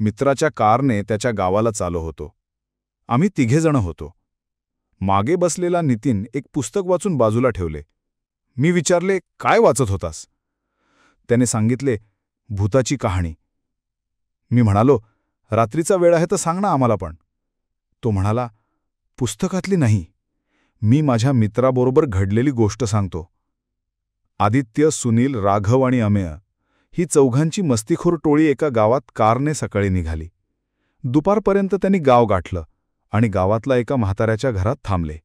मित्राच्या कारने त्याच्या गावाला चाललो होतो. आम्ही तिघेजण होतो. मागे बसलेला नितीन एक पुस्तक वाचून बाजूला ठेवले. मी विचारले, काय वाचत होतास? त्याने सांगितले, भूताची कहाणी. मी म्हणालो, रात्रीचा वेळ आहे तर सांग ना आम्हाला पण. तो म्हणाला, पुस्तकातली नाही, मी माझ्या मित्राबरोबर घडलेली गोष्ट सांगतो. आदित्य, सुनील, राघव आणि अमेय ही चौघांची मस्तीखोर टोळी एका गावात कारने सकाळी निघाली. दुपारपर्यंत त्यांनी गाव गाठलं आणि गावातला एका म्हाताऱ्याच्या घरात थांबले.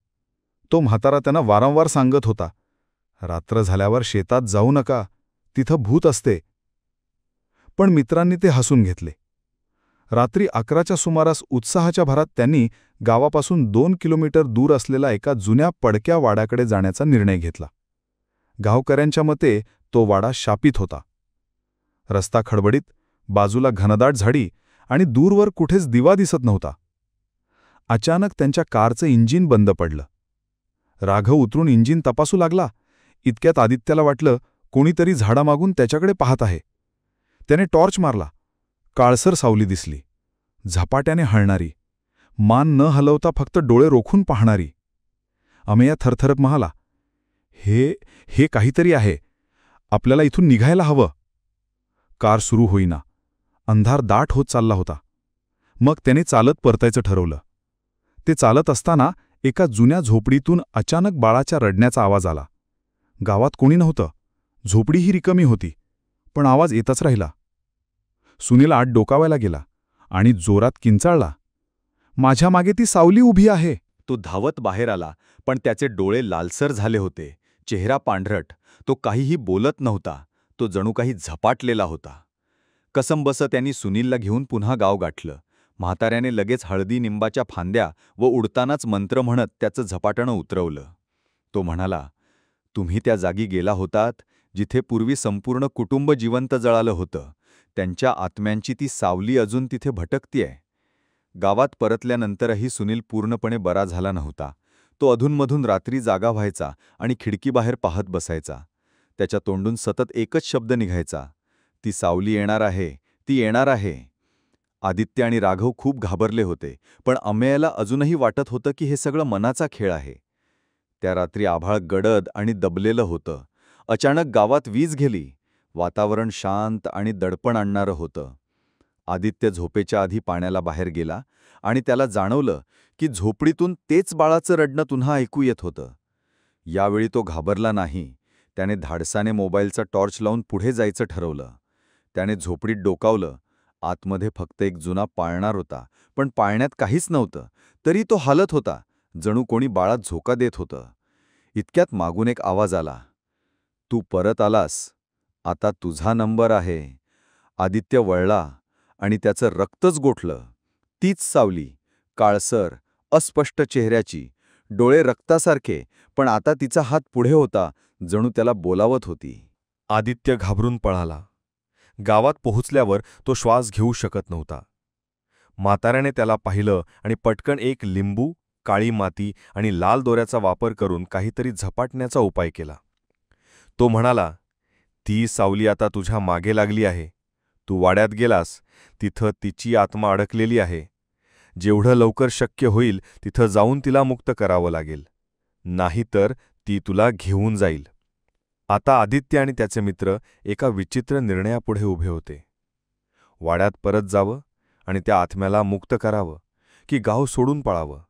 तो म्हातारा त्यांना वारंवार सांगत होता, रात्र झाल्यावर शेतात जाऊ नका, तिथं भूत असते. पण मित्रांनी ते हसून घेतले. रात्री 11च्या सुमारास उत्साहाच्या भरात त्यांनी गावापासून 2 किलोमीटर दूर असलेला एका जुन्या पडक्या वाड्याकडे जाण्याचा निर्णय घेतला. गावकऱ्यांच्या मते तो वाडा शापित होता. रस्ता खडबडीत, बाजूला घनदाट झाडी आणि दूरवर कुठेच दिवा दिसत नव्हता. अचानक त्यांच्या कारचं इंजिन बंद पडलं. राघव उतरून इंजिन तपासू लागला. इतक्यात आदित्याला वाटलं, कोणीतरी झाडामागून त्याच्याकडे पाहत आहे. त्याने टॉर्च मारला. काळसर सावली दिसली, झपाट्याने हलणारी, मान न हलवता फक्त डोळे रोखून पाहणारी. अमेया थरथरत म्हणाला, हे काहीतरी आहे, आपल्याला इथून निघायला हवं. कार सुरू होईना. अंधार दाट होत चालला होता. मग त्याने चालत परतायचं ठरवलं. ते चालत असताना एका जुन्या झोपडीतून अचानक बाळाच्या रडण्याचा आवाज आला. गावात कोणी नव्हतं. झोपडीही रिकामी होती, पण आवाज येतच राहिला. सुनील आत डोकावायला गेला आणि जोरात किंचाळला, माझ्या मागे ती सावली उभी आहे. तो धावत बाहेर आला, पण त्याचे डोळे लालसर झाले होते, चेहरा पांढरट. तो काहीही बोलत नव्हता. तो जणू काही झपाटलेला होता. कसंबसं त्यांनी सुनीलला घेऊन पुन्हा गाव गाठलं. म्हाताऱ्याने लगेच हळदी निंबाच्या फांद्या व उडतानाच मंत्र म्हणत त्याचं झपाटणं उतरवलं. तो म्हणाला, तुम्ही त्या जागी गेला होतात, जिथे पूर्वी संपूर्ण कुटुंब जिवंत जळालं होतं. त्यांच्या आत्म्यांची ती सावली अजून तिथे भटकतीये. गावात परतल्यानंतरही सुनील पूर्णपणे बरा झाला नव्हता. तो अधूनमधून रात्री जागा व्हायचा आणि खिडकीबाहेर पाहत बसायचा. त्याच्या तोंडून सतत एकच शब्द निघायचा, ती सावली येणार आहे, ती येणार आहे. आदित्य आणि राघव खूप घाबरले होते, पण अमेयाला अजूनही वाटत होतं की हे सगळं मनाचा खेळ आहे. त्या रात्री आभाळ गडद आणि दबलेलं होतं. अचानक गावात वीज गेली. वातावरण शांत आणि दडपण आणणारं होतं. आदित्य झोपेच्या आधी पाण्याला बाहेर गेला आणि त्याला जाणवलं की झोपडीतून तेच बाळाचं रडणं पुन्हा ऐकू येत होतं. यावेळी तो घाबरला नाही. त्याने धाडसाने मोबाईलचा टॉर्च लावून पुढे जायचं ठरवलं. त्याने झोपडीत डोकावलं. आतमध्ये फक्त एक जुना पाळणार होता, पण पाळण्यात काहीच नव्हतं. तरी तो हालत होता, जणू कोणी बाळात झोका देत होतं. इतक्यात मागून एक आवाज आला, तू परत आलास, आता तुझा नंबर आहे. आदित्य वळला आणि त्याचं रक्तच गोठलं. तीच सावली, काळसर, अस्पष्ट चेहऱ्याची, डोळे रक्तासारखे, पण आता तिचा हात पुढे होता, जणू त्याला बोलावत होती. आदित्य घाबरून पळाला. गावात पोहोचल्यावर तो श्वास घेऊ शकत नव्हता. म्हाताऱ्याने त्याला पाहिलं आणि पटकन एक लिंबू, काळी माती आणि लाल दोऱ्याचा वापर करून काहीतरी झपाटण्याचा उपाय केला. तो म्हणाला, ती सावली आता तुझ्या मागे लागली आहे. तू वाड्यात गेलास, तिथं तिची आत्मा अडकलेली आहे. जेवढं लवकर शक्य होईल तिथं जाऊन तिला मुक्त करावं लागेल, नाहीतर ती तुला घेऊन जाईल. आता आदित्य आणि त्याचे मित्र एका विचित्र निर्णयापुढे उभे होते. वाड्यात परत जावं आणि त्या आत्म्याला मुक्त करावं, की गाव सोडून पळावं.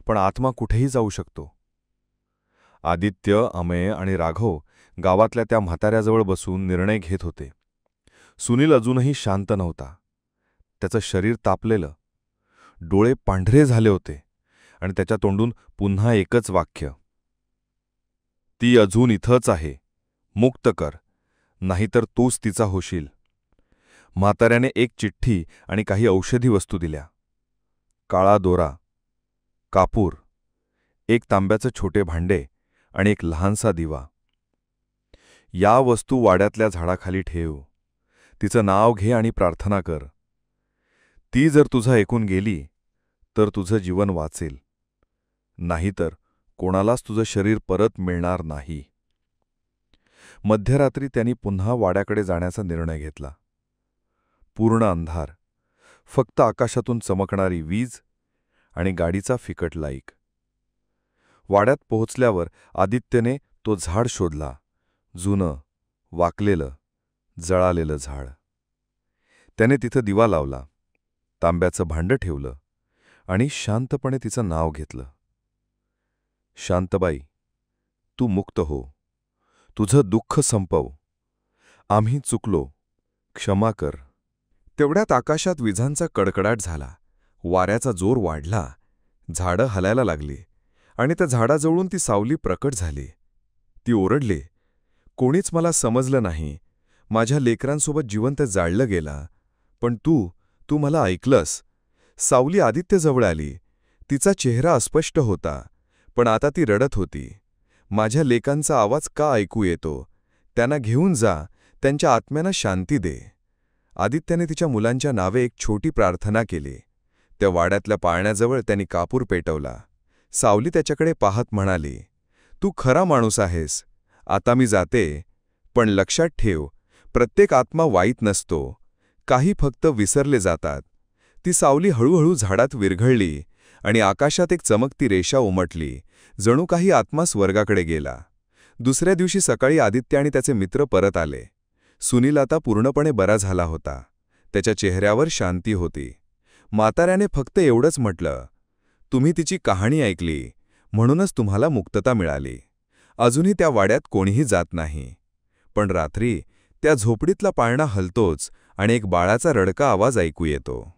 पण आत्मा कुठेही जाऊ शकतो. आदित्य, अमेय आणि राघव गावातल्या त्या म्हाताऱ्याजवळ बसून निर्णय घेत होते. सुनील अजूनही शांत नव्हता. त्याचं शरीर तापलेलं, डोळे पांढरे झाले होते आणि त्याच्या तोंडून पुन्हा एकच वाक्य, ती अजून इथंच आहे, मुक्त कर, नाहीतर तूच तिचा होशील. म्हाताऱ्याने एक चिठ्ठी आणि काही औषधी वस्तू दिल्या. काळा दोरा, कापूर, एक तांब्याचं छोटे भांडे आणि एक लहानसा दिवा. या वस्तू वाड्यातल्या झाडाखाली ठेव. तिचं नाव घे आणि प्रार्थना कर. ती जर तुझं ऐकून गेली तर तुझं जीवन वाचेल, नाहीतर कोणालाच तुझं शरीर परत मिळणार नाही. मध्यरात्री त्यांनी पुन्हा वाड्याकडे जाण्याचा निर्णय घेतला. पूर्ण अंधार, फक्त आकाशातून चमकणारी वीज आणि गाडीचा फिकट लाईक. वाड्यात पोहोचल्यावर आदित्यने तो झाड शोधला. जुनं, वाकलेलं, जळालेलं झाड. त्याने तिथं दिवा लावला, तांब्याचं भांडं ठेवलं आणि शांतपणे तिचं नाव घेतलं. शांताबाई, तू मुक्त हो. तुझं दुःख संपव. आम्ही चुकलो. क्षमा कर. तेवढ्यात आकाशात विजांचा कडकडाट झाला. वाऱ्याचा जोर वाढला. झाडं हलायला लागली आणि त्या झाडाजवळून ती सावली प्रकट झाली. ती ओरडली, कोणीच मला समजलं नाही. माझ्या लेकरांसोबत जिवंत जाळलं गेला. पण तू मला ऐकलंस. सावली आदित्यजवळ आली. तिचा चेहरा अस्पष्ट होता, पण आता ती रडत होती. माझ्या लेकांचा आवाज का ऐकू येतो? त्यांना घेऊन जा, त्यांच्या आत्म्यांना शांती दे. आदित्यने तिच्या मुलांच्या नावे एक छोटी प्रार्थना केली. त्या वाड्यातल्या पाळण्याजवळ त्यांनी कापूर पेटवला. सावली त्याच्याकडे पाहत म्हणाली, तू खरा माणूस आहेस. आता मी जाते, पण लक्षात ठेव, प्रत्येक आत्मा वाईट नसतो. काही फक्त विसरले जातात. ती सावली हळूहळू झाडात विरघळली आणि आकाशात एक चमकती रेषा उमटली, जणू काही आत्मा स्वर्गाकडे गेला. दुसऱ्या दिवशी सकाळी आदित्य आणि त्याचे मित्र परत आले. सुनील आता पूर्णपणे बरा झाला होता. त्याच्या चेहऱ्यावर शांती होती. म्हाताऱ्याने फक्त एवढंच म्हटलं, तुम्ही तिची कहाणी ऐकली, म्हणूनच तुम्हाला मुक्तता मिळाली. अजूनही त्या वाड्यात कोणीही जात नाही. पण रात्री त्या झोपडीतला पाळणा हलतोच आणि एक बाळाचा रडका आवाज ऐकू येतो.